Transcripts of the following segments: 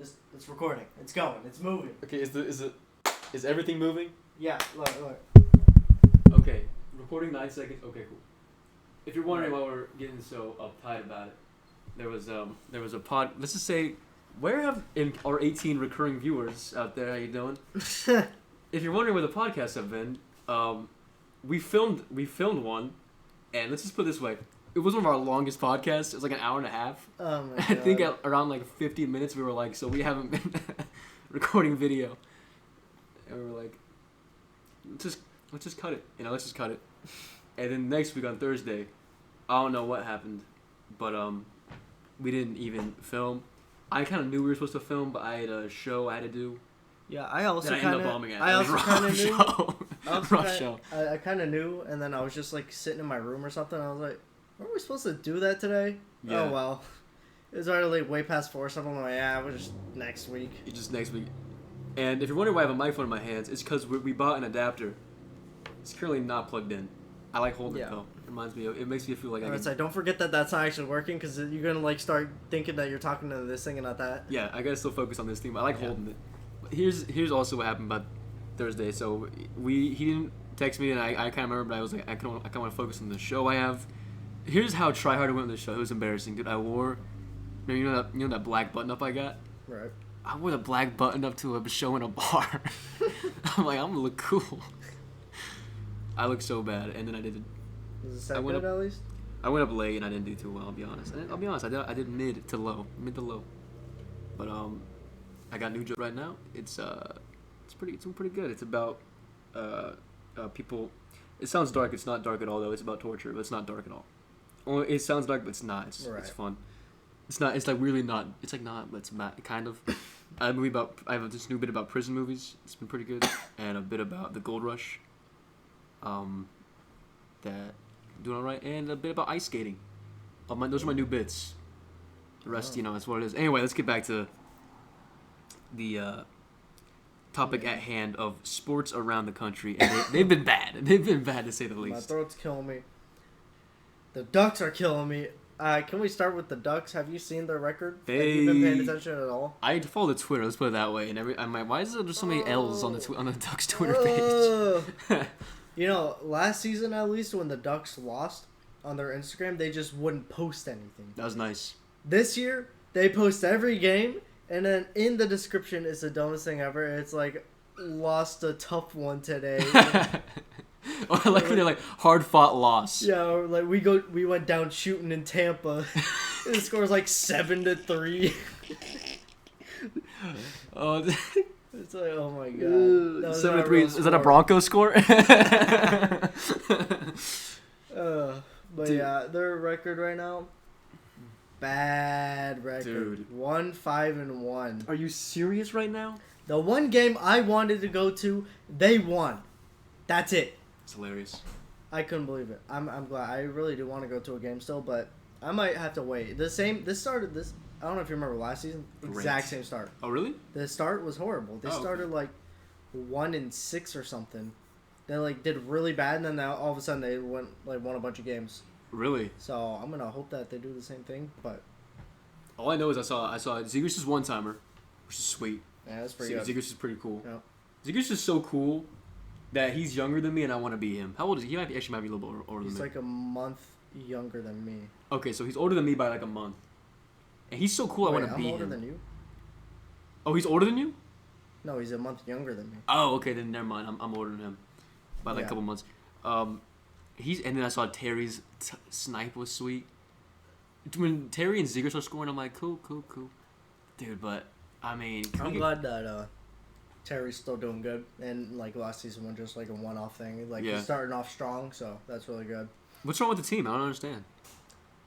It's recording. It's going. It's moving. Okay, is everything moving? Yeah, look. Okay, recording 9 seconds. Okay, cool. If you're wondering why we're getting so uptight about it, there was a pod. Let's just say, where have our 18 recurring viewers out there? How you doing? If you're wondering where the podcasts have been, we filmed one, and let's just put it this way. It was one of our longest podcasts. It was like an hour and a half. Oh my god. I think at around like 50 minutes we were like, so we haven't been recording video. And we were like, let's just cut it. Let's just cut it. And then next week on Thursday, I don't know what happened, but we didn't even film. I kind of knew we were supposed to film, but I had a show I had to do. Yeah, I also kind of bombing at. I also kind of knew. Rough show. I kind of knew, and then I was just like sitting in my room or something. I was like, "Weren't we supposed to do that today?" Yeah. Oh well. It was already like way past 4 or something. I'm like, yeah, we're just next week. Just next week. And if you're wondering why I have a microphone in my hands, it's because we bought an adapter. It's currently not plugged in. I like holding it though. It makes me feel like Don't forget that that's not actually working, because you're gonna like start thinking that you're talking to this thing and not that. Yeah, I gotta still focus on this thing. But I like holding it. But here's also what happened about Thursday. So he didn't text me, and I kind of remember. But I was like, I kind of want to focus on the show I have. Here's how try hard I went on the show. It was embarrassing, dude. I wore, you know that black button up I got. Right. I wore the black button up to a show in a bar. I'm like, I'm gonna look cool. I look so bad, and then I did. Was it sound good at least? I went up late and I didn't do too well. I'll be honest. I did mid to low. But I got a new job right now. It's pretty good. It's about people. It sounds dark. It's not dark at all though. It's about torture, but it's not dark at all. Well, it sounds dark, but it's not. It's fun. It's not. It's like really not. It's like not. But it's kind of. I have this new bit about prison movies. It's been pretty good, and a bit about the gold rush. That doing all right, and a bit about ice skating. Those are my new bits. The rest, that's what it is. Anyway, let's get back to the topic at hand of sports around the country, and they've been bad. They've been bad to say the least. My throat's killing me. The Ducks are killing me. Can we start with the Ducks? Have you seen their record? Have you been paying attention at all? I follow the Twitter. Let's put it that way. And I'm like, why is there so many L's on the Ducks Twitter page? Last season at least, when the Ducks lost on their Instagram, they just wouldn't post anything. That was nice. This year, they post every game, and then in the description, it's the dumbest thing ever. It's like, lost a tough one today. Or like when they're like, hard fought loss. Yeah, or like we went down shooting in Tampa. The score's like 7-3. Oh. It's like, oh my god. 7-3. Is that a Broncos score? But dude. Yeah, their record right now, bad record. Dude. 1-5-1. Are you serious right now? The one game I wanted to go to, they won. That's it. It's hilarious. I couldn't believe it. I'm glad. I really do want to go to a game still, but I might have to wait. This started. I don't know if you remember last season. Exact same start. Oh, really? The start was horrible. They started like 1-6 or something. They like did really bad, and then now all of a sudden they won a bunch of games. Really? So I'm gonna hope that they do the same thing. But all I know is I saw Zegers' one timer, which is sweet. Yeah, that's pretty good. Zegers is pretty cool. Yeah. Zegers is so cool that he's younger than me, and I want to be him. How old is he? He might be a little bit older than me. He's like a month younger than me. Okay, so he's older than me by like a month. And he's so cool, I want to be him. I'm older than you. Oh, he's older than you? No, he's a month younger than me. Oh, okay, then never mind. I'm older than him by like a couple months. And then I saw Terry's snipe was sweet. When Terry and Zegers are scoring, I'm like, cool. Dude, but, I mean... I'm glad that Terry's still doing good. And, like, last season was just, like, a one-off thing. Like, he's starting off strong, so that's really good. What's wrong with the team? I don't understand.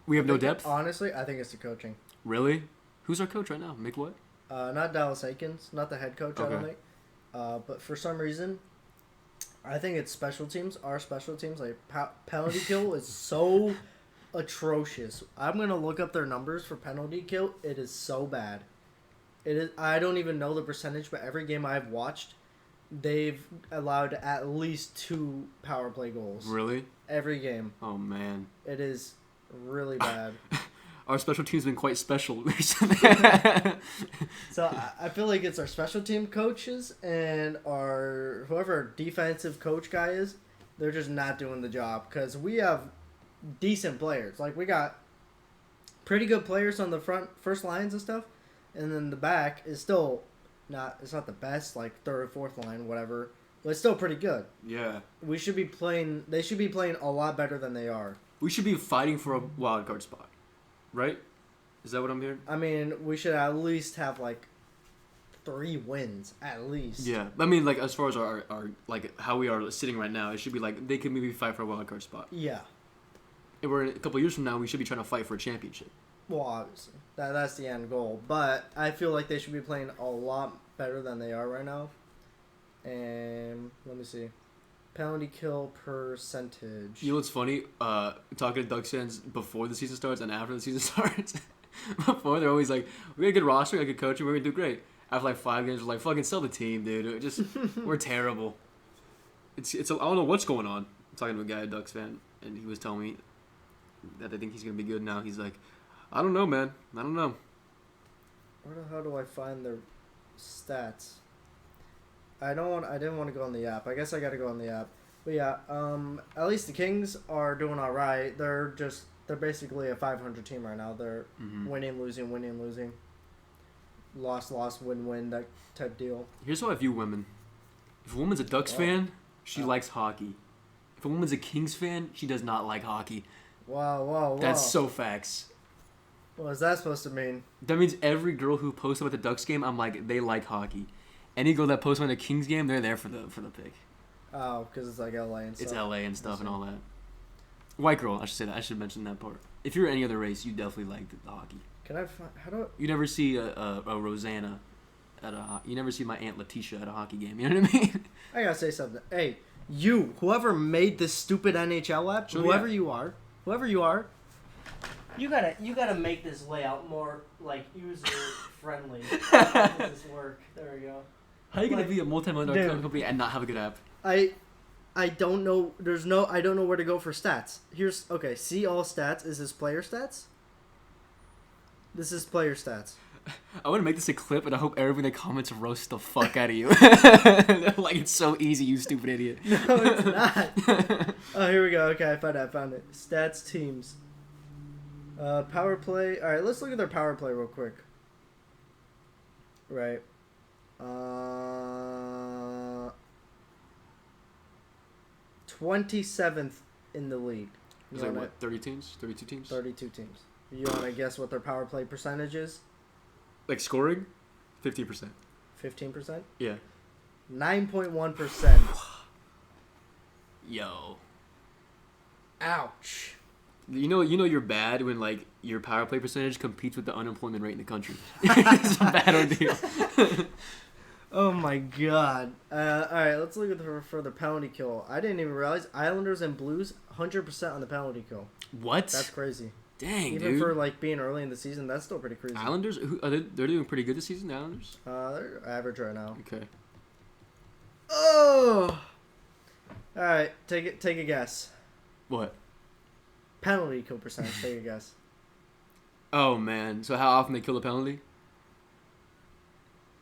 We have no depth? Honestly, I think it's the coaching. Really? Who's our coach right now? Mick what? Not Dallas Aikens. Not the head coach, I don't think. But for some reason, I think it's special teams. Our special teams, like, penalty kill is so atrocious. I'm going to look up their numbers for penalty kill. It is so bad. It is. I don't even know the percentage, but every game I've watched, they've allowed at least 2 power play goals. Really? Every game. Oh, man. It is really bad. our special team's been quite special. So I feel like it's our special team coaches and our whoever our defensive coach guy is. They're just not doing the job because we have decent players. Like we got pretty good players on the first lines and stuff, and then the back is still not. It's not the best, like third or fourth line, whatever. But it's still pretty good. Yeah. We should be playing. They should be playing a lot better than they are. We should be fighting for a wild card spot, right? Is that what I'm hearing? I mean, we should at least have like 3 wins at least. Yeah, I mean, like as far as our like how we are sitting right now, it should be like they could maybe fight for a wild card spot. Yeah. If we're a couple years from now, we should be trying to fight for a championship. Well, obviously, that's the end goal. But I feel like they should be playing a lot better than they are right now. And let me see, penalty kill percentage. You know what's funny? Talking to Ducks fans before the season starts and after the season starts. Before they're always like, "We got a good roster, we got a good coaching, we're gonna do great." After like 5 games, we're like, "Fucking sell the team, dude. We're terrible." I don't know what's going on. I'm talking to a guy, a Ducks fan, and he was telling me that they think he's gonna be good now. He's like, "I don't know, man. I don't know." Where the hell do I find their stats? I didn't want to go on the app. I guess I got to go on the app. But yeah, at least the Kings are doing all right. They're basically a 500 team right now. They're winning, losing, winning, losing. Loss, win, win, that type deal. Here's how I view women. If a woman's a Ducks fan, she likes hockey. If a woman's a Kings fan, she does not like hockey. Wow. That's so facts. What is that supposed to mean? That means every girl who posts about the Ducks game, I'm like, they like hockey. Any girl that posts about the Kings game, they're there for the pick. Oh, because it's like LA and stuff. It's LA and stuff and all that. White girl, I should say that. I should mention that part. If you're any other race, you definitely like the hockey. Can I find... How do... You never see a Rosanna at a... You never see my Aunt Letitia at a hockey game. You know what I mean? I gotta say something. Hey, whoever made this stupid NHL app, whoever you are, you gotta make this layout more, like, user-friendly. How does this work? There we go. How are you gonna be a multi-million-dollar company and not have a good app? I don't know. I don't know where to go for stats. See all stats. Is this player stats? This is player stats. I want to make this a clip, and I hope everyone that comments roast the fuck out of you. Like, it's so easy, you stupid idiot. No, it's not. Oh, here we go. Okay, I found it. Stats teams. Power play. All right, let's look at their power play real quick. Right. 27th in the league. Is that what, 30 teams? 32 teams? 32 teams. You want to guess what their power play percentage is? Like scoring? 50%. 15%? Yeah. 9.1%. Yo. Ouch. You know you're bad when, like, your power play percentage competes with the unemployment rate in the country. It's a bad ordeal. Oh my god. Alright, let's look at for the penalty kill. I didn't even realize Islanders and Blues 100% on the penalty kill. What? That's crazy. Dang, Even dude. for like being early in the season, that's still pretty crazy. Islanders? They're doing pretty good this season, the Islanders? They're average right now. Okay. Oh! Alright, take a guess. What? Penalty kill percentage, take a guess. Oh, man. So how often they kill a penalty?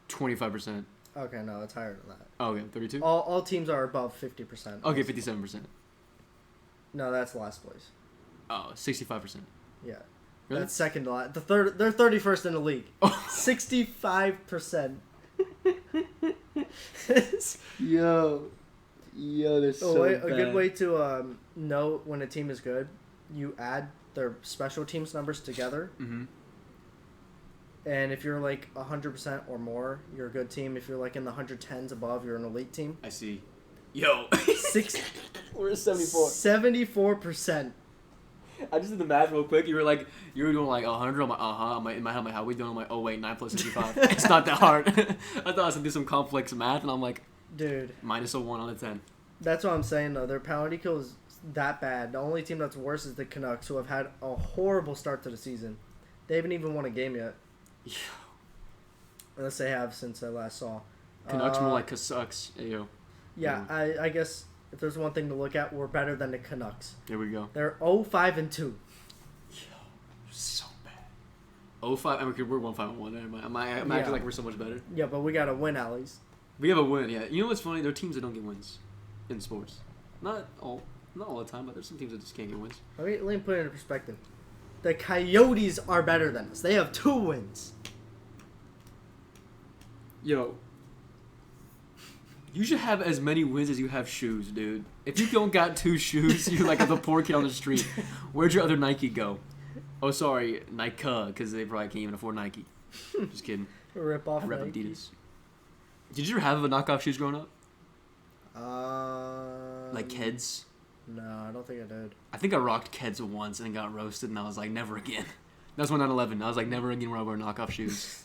25%. Okay, no, it's higher than that. Oh, okay, 32? All teams are above 50%. Okay, 57%. No, that's last place. Oh, 65%. Yeah. Really? That's second to last. They're 31st in the league. 65%. Yo, they're so bad. A good way to know when a team is good, you add their special teams numbers together. Mm-hmm. And if you're like 100% or more, you're a good team. If you're like in the 110s above, you're an elite team. I see. Yo. We're at 74. 74%. I just did the math real quick. You were doing like 100. I'm like, I'm like, in my head, I'm like, how we doing? I'm like, oh wait, 9 plus 65. It's not that hard. I thought I was gonna do some complex math, and I'm like, dude, minus a 1 on a 10. That's what I'm saying though. Their penalty kill is that bad. The only team that's worse is the Canucks, who have had a horrible start to the season. They haven't even won a game yet. Yeah. Unless they have since I last saw. Canucks more like Casucks. Ayo. Yeah, I guess if there's one thing to look at, we're better than the Canucks. Here we go. They're 0-5-2. Yo, so bad. 05. I mean, we're 1-5-1. I'm acting like we're so much better. Yeah, but we got to win at least. We have a win, yeah. You know what's funny? There are teams that don't get wins in sports. Not all the time, but there's some teams that just can't get wins. Let me put it in perspective. The Coyotes are better than us. They have 2 wins. Yo, you should have as many wins as you have shoes, dude. If you don't got 2 shoes, you're like the poor kid on the street. Where'd your other Nike go? Oh, sorry, Nike, because they probably can't even afford Nike. Just kidding. Rip off I rep Nike. Adidas. Did you ever have a knockoff shoes growing up? Like Keds? No, I don't think I did. I think I rocked Keds once and got roasted, and I was like, never again. That was 9/11. I was like, never again will I wear knockoff shoes.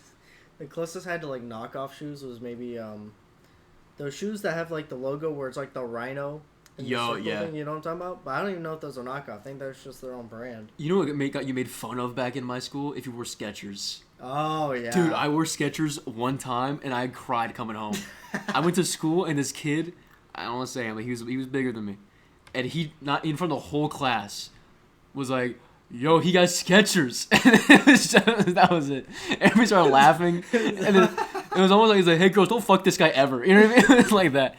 The closest I had to like knockoff shoes was maybe those shoes that have like the logo where it's like the rhino. Yo, yeah. Thing, you know what I'm talking about? But I don't even know if those are knockoff. I think that's just their own brand. You know what got you made fun of back in my school? If you wore Skechers. Oh, yeah. Dude, I wore Skechers one time, and I cried coming home. I went to school, and this kid, I don't want to say him, but he was bigger than me. And he, not in front of the whole class, was like, yo, he got Skechers. And that was it. Everybody started laughing. And then it was almost like, he's like, hey, girls, don't fuck this guy ever. You know what I mean? It was like that.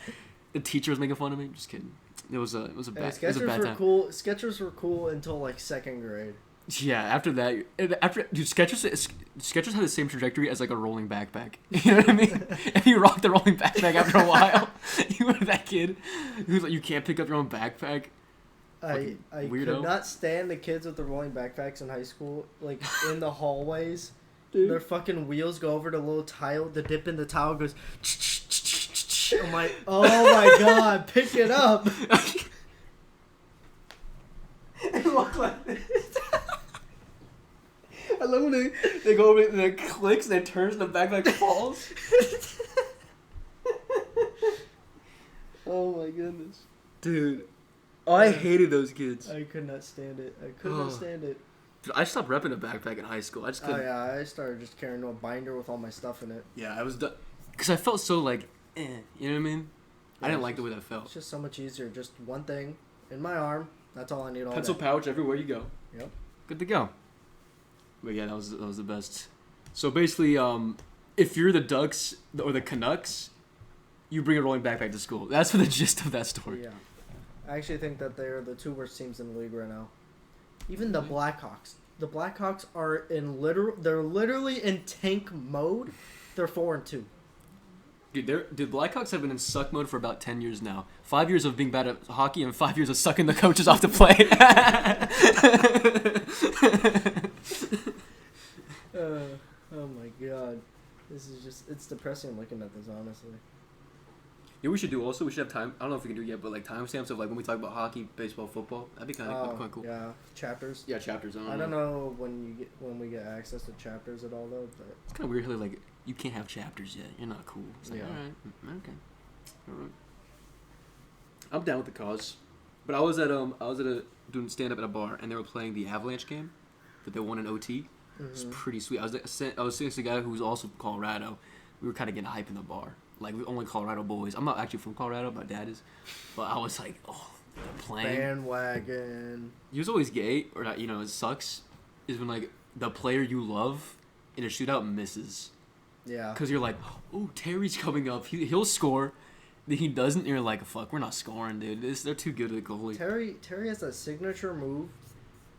The teacher was making fun of me. Just kidding. It was a bad time. Skechers were cool until like 2nd grade. Yeah, after that, dude, Skechers had the same trajectory as like a rolling backpack. You know what I mean? If you rocked the rolling backpack after a while, you were that kid who's like, you can't pick up your own backpack. I could not stand the kids with the rolling backpacks in high school, like in the hallways. Dude. Their fucking wheels go over the little tile. The dip in the tile goes. I'm like, oh my god, pick it up. And walk like this. I love when they go over and it clicks and it turns and the backpack falls. Oh my goodness. Dude. Oh, I hated those kids. I could not stand it. I could not stand it. Dude, I stopped repping a backpack in high school. I just couldn't. Oh yeah, I started just carrying a binder with all my stuff in it. Yeah, I was done. Because I felt so like, you know what I mean? Yeah, I didn't like the way that felt. It's just so much easier. Just one thing in my arm. That's all I need all Pencil day. pouch everywhere you go. Yep. Good to go. But yeah, that was the best. So basically, if you're the Ducks or the Canucks, you bring a rolling backpack to school. That's the gist of that story. Yeah. I actually think that they're the 2 worst teams in the league right now. Even the Blackhawks. The Blackhawks are they're literally in tank mode. They're 4-2. Dude, the Blackhawks have been in suck mode for about 10 years now. 5 years of being bad at hockey and 5 years of sucking the coaches off the play. Oh my god. It's depressing looking at this, honestly. Yeah, we should have time. I don't know if we can do it yet, but like timestamps of like when we talk about hockey, baseball, football. That'd be kind of cool. Yeah, chapters. Yeah, chapters. I don't know when we get access to chapters at all though, but it's kind of weird how like you can't have chapters yet. You're not cool. It's like, yeah. All right, I'm down with the cause, but I was doing stand up at a bar and they were playing the Avalanche game that they won in OT. Mm-hmm. It was pretty sweet. I was sitting to a guy who was also from Colorado. We were kind of getting hype in the bar. Like, we only Colorado boys. I'm not actually from Colorado. My dad is. But I was like, oh, they're playing. Bandwagon. He was always gay, or not, it sucks, is when, like, the player you love in a shootout misses. Yeah. Because you're like, oh, Terry's coming up. He'll score. Then he doesn't. And you're like, fuck, we're not scoring, dude. They're too good at the goalie. Terry has a signature move.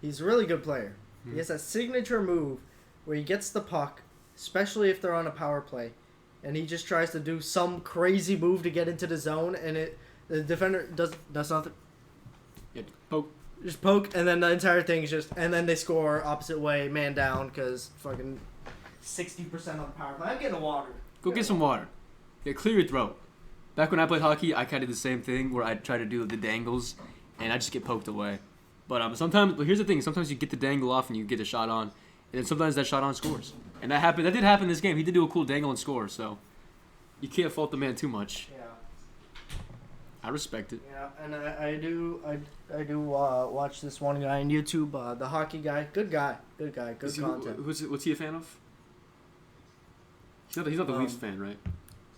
He's a really good player. Mm-hmm. He has a signature move where he gets the puck, especially if they're on a power play. And he just tries to do some crazy move to get into the zone, and the defender does nothing. Yeah, poke. Just poke, and then the entire thing is and then they score opposite way, man down, because fucking 60% on the power play. I'm getting water. Go get some water. Yeah, clear your throat. Back when I played hockey, I kind of did the same thing where I'd try to do the dangles, and I just get poked away. But here's the thing. Sometimes you get the dangle off and you get a shot on, and then sometimes that shot on scores. And that happened. That did happen in this game. He did do a cool dangle and score, so you can't fault the man too much. Yeah. I respect it. Yeah, and I do watch this one guy on YouTube, the hockey guy. Good guy, good content. What's he a fan of? He's not the Leafs fan, right?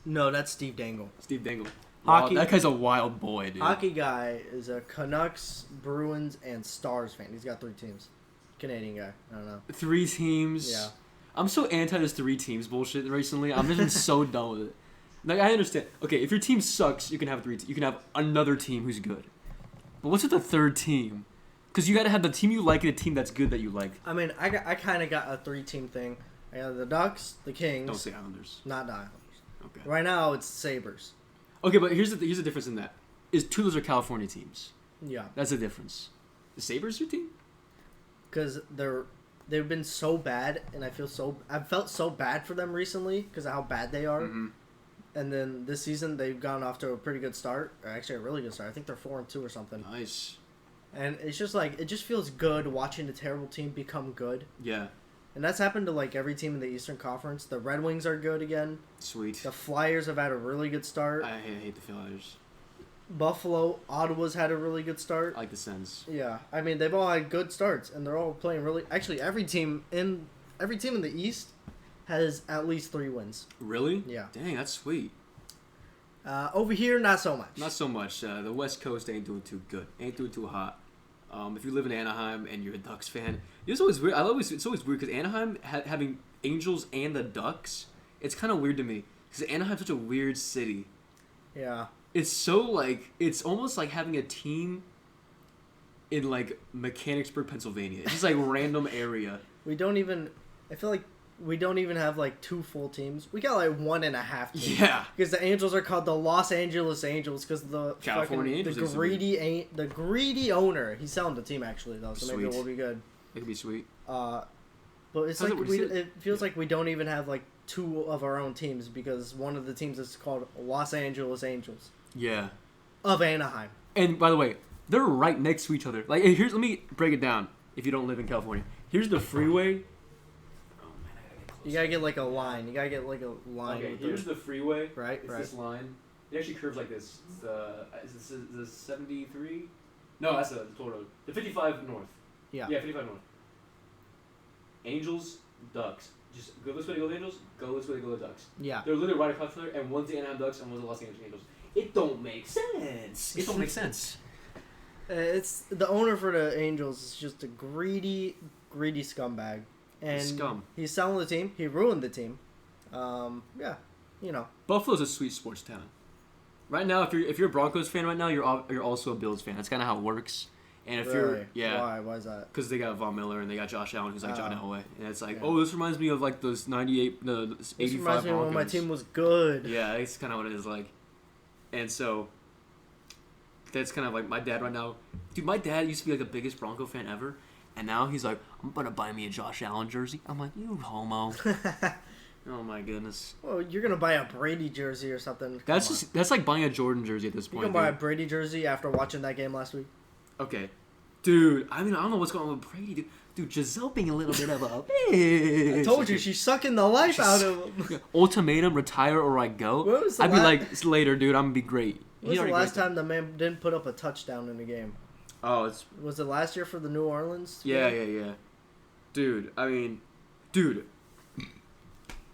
No, that's Steve Dangle. Steve Dangle. Hockey. Wow, that guy's a wild boy, dude. Hockey guy is a Canucks, Bruins, and Stars fan. He's got 3 teams. Canadian guy. I don't know. 3 teams. Yeah. I'm so anti this 3 teams bullshit recently. I'm just been so done with it. Like, I understand. Okay, if your team sucks, you can have 3 you can have another team who's good. But what's with the 3rd team? Because you got to have the team you like and a team that's good that you like. I mean, I kind of got a 3-team thing. I got the Ducks, the Kings. Don't say Islanders. Not the Islanders. Okay. Right now, it's Sabres. Okay, but here's the difference in that. Is 2 of those are California teams. Yeah. That's the difference. The Sabres your team? Because they've been so bad, and I've felt so bad for them recently because of how bad they are. Mm-hmm. And then this season, they've gone off to a pretty good start. Or actually, a really good start. I think they're 4-2 or something. Nice. And it's just like, it just feels good watching a terrible team become good. Yeah. And that's happened to like every team in the Eastern Conference. The Red Wings are good again. Sweet. The Flyers have had a really good start. I hate the Flyers. Buffalo, Ottawa's had a really good start. I like the Sens. Yeah, I mean they've all had good starts, and they're all playing really. Actually, every team in the East has at least 3 wins. Really? Yeah. Dang, that's sweet. Over here, not so much. Not so much. The West Coast ain't doing too good. Ain't doing too hot. If you live in Anaheim and you're a Ducks fan, it's always weird. It's always weird because Anaheim having Angels and the Ducks, it's kind of weird to me because Anaheim's such a weird city. Yeah. It's so like it's almost like having a team in like Mechanicsburg, Pennsylvania. It's just like random area. I feel like we don't even have like 2 full teams. We got like 1.5 teams. Yeah. Because the Angels are called the Los Angeles Angels because the California Angels. The greedy owner. He's selling the team actually though, so maybe it will be good. It could be sweet. But it's like it feels like we don't even have like 2 of our own teams because one of the teams is called Los Angeles Angels. Yeah. Of Anaheim. And by the way, they're right next to each other. Like, let me break it down. If you don't live in California, here's the freeway. Oh man, I gotta get closer. You gotta get like a line. You gotta get like a line. Okay, here's the freeway. Right, it's right. this line. It actually curves like this. It's is the 73? No, that's the toll road. The 55 north. Yeah. Yeah, 55 north. Angels, Ducks. Just go this way to go to Angels. Go this way to go to Ducks. Yeah. They're literally right across there, and one's the Anaheim Ducks and one's the Los Angeles Angels. It don't make sense. It don't make sense. It's the owner for the Angels is just a greedy scumbag, and Scum. he's selling the team. He ruined the team. Yeah, you know. Buffalo's a sweet sports town. Right now, if you're a Broncos fan right now, you're also a Bills fan. That's kind of how it works. And if Really? you're Why is that? because they got Von Miller and they got Josh Allen who's like John Elway, and it's like, Yeah. oh, this reminds me of like those 98, the 85 This reminds me of when my Broncos. team was good. Yeah, it's kind of what it is like. And so, that's kind of like my dad right now. Dude, my dad used to be like the biggest Bronco fan ever. And now he's like, I'm going to buy me a Josh Allen jersey. I'm like, you homo. Oh my goodness. Well, you're going to buy a Brady jersey or something. That's like buying a Jordan jersey at this point. You can buy a Brady jersey after watching that game last week? Okay. Dude, I mean, I don't know what's going on with Brady, dude. Giselle being a little bit of a bitch. I told you, she's sucking the life out of him. Ultimatum, retire or I go. When was the I'd be like, later, dude, I'm going to be great. When was the last time the man didn't put up a touchdown in a game? Oh, Was it last year for the New Orleans? Yeah. Dude, I mean, dude.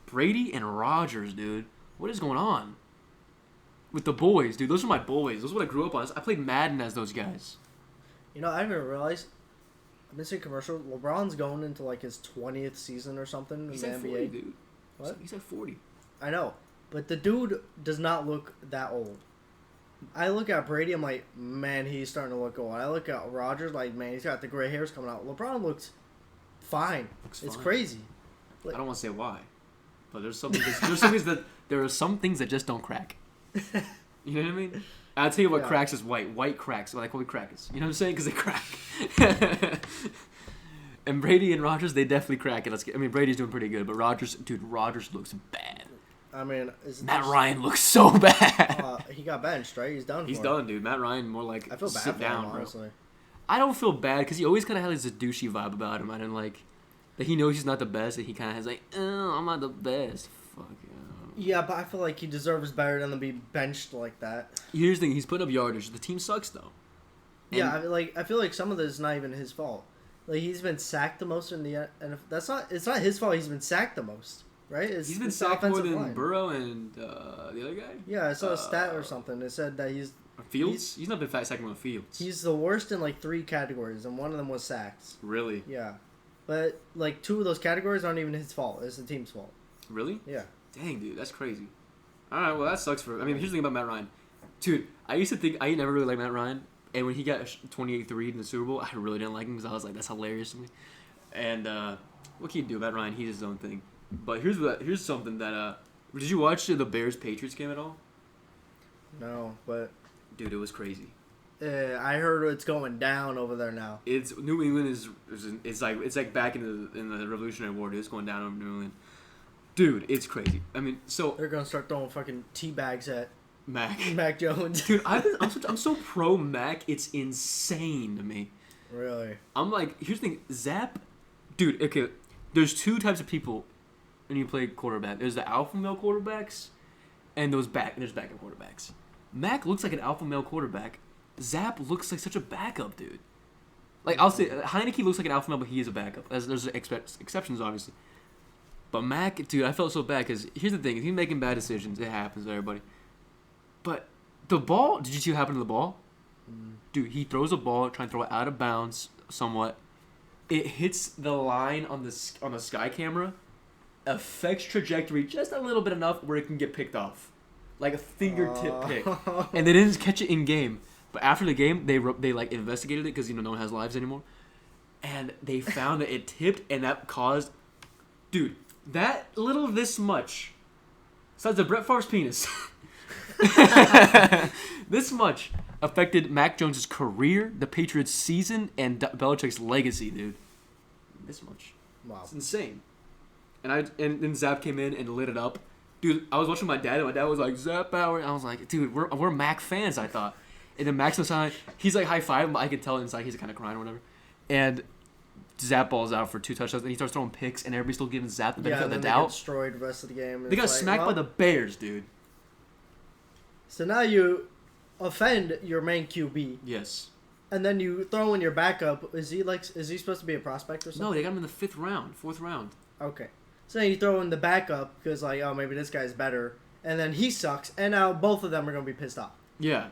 Brady and Rodgers, dude. What is going on? With the boys, dude. Those are my boys. Those are what I grew up on. I played Madden as those guys. You know, I didn't realize. I've been seeing commercial. LeBron's going into like his 20th season or something He's in the at NBA. 40, dude. What? He's at 40. I know, but the dude does not look that old. I look at Brady, I'm like, man, he's starting to look old. I look at Rodgers, like, man, he's got the gray hairs coming out. LeBron looks fine. It's fine. crazy. I don't want to say why, but there are some things that just don't crack. You know what I mean? I'll tell you what cracks is white. White cracks. What I call it crackers. You know what I'm saying? Because they crack. And Brady and Rodgers, they definitely crack it. Brady's doing pretty good, but Rodgers looks bad. I mean, Matt Ryan looks so bad. He got benched, right? He's done. He's done, dude. Matt Ryan more like I feel bad sit for down, him, bro. honestly. I don't feel bad because he always kind of has this douchey vibe about him. I didn't like that he knows he's not the best, and he kind of has like, oh, I'm not the best. Fuck yeah, but I feel like he deserves better than to be benched like that. Here's the thing: he's putting up yardage. The team sucks though. And I feel like some of this is not even his fault. Like he's been sacked the most in the and it's not his fault. He's been sacked the most, right? He's been sacked more than Burrow and the other guy. Yeah, I saw a stat or something. It said that he's Fields. He's not been sacked more than Fields. He's the worst in like 3 categories, and one of them was sacks. Really? Yeah. But like 2 of those categories aren't even his fault. It's the team's fault. Really? Yeah. Dang, dude, that's crazy. All right, well that sucks for. I mean, here's the thing about Matt Ryan, dude. I used to think I never really liked Matt Ryan, and when he got 28-3 in the Super Bowl, I really didn't like him because I was like, that's hilarious to me. And what can you do, Matt Ryan? He's his own thing. But here's something that did you watch the Bears Patriots game at all? No, but Dude, it was crazy. I heard it's going down over there now. It's New England is like back in the Revolutionary War. Dude. It's going down over New England. Dude, it's crazy. I mean, so they're gonna start throwing fucking tea bags at Mac Jones. Dude, I'm so pro Mac. It's insane to me. Really? I'm like, here's the thing, Zap. Dude, okay. There's 2 types of people when you play quarterback. There's the alpha male quarterbacks, and there's backup quarterbacks. Mac looks like an alpha male quarterback. Zap looks like such a backup, dude. Like, I'll say, Heineke looks like an alpha male, but he is a backup. There's exceptions, obviously. But Mac, dude, I felt so bad because here's the thing. If he's making bad decisions, it happens to everybody. But the ball, did you see what happened to the ball? Dude, he throws a ball, trying to throw it out of bounds somewhat. It hits the line on the sky camera, affects trajectory just a little bit enough where it can get picked off. Like a fingertip pick. And they didn't catch it in game. But after the game, they like investigated it because no one has lives anymore, and they found that it tipped and that caused, dude, that little this much, besides the Brett Favre's penis, this much affected Mac Jones' career, the Patriots' season, and Belichick's legacy, dude. This much. Wow. It's insane. And then Zap came in and lit it up, dude. I was watching my dad, and my dad was like Zap Power. I was like, dude, we're Mac fans. I thought. And then Max was on, he's like high five, but I could tell inside he's kind of crying or whatever. And Zap balls out for 2 touchdowns, and he starts throwing picks, and everybody's still giving Zap the benefit of the doubt. They get destroyed the rest of the game. They got smacked by the Bears, dude. So now you offend your main QB. Yes. And then you throw in your backup. Is he supposed to be a prospect or something? No, they got him in the 4th round. Okay. So then you throw in the backup because maybe this guy's better, and then he sucks, and now both of them are gonna be pissed off. Yeah.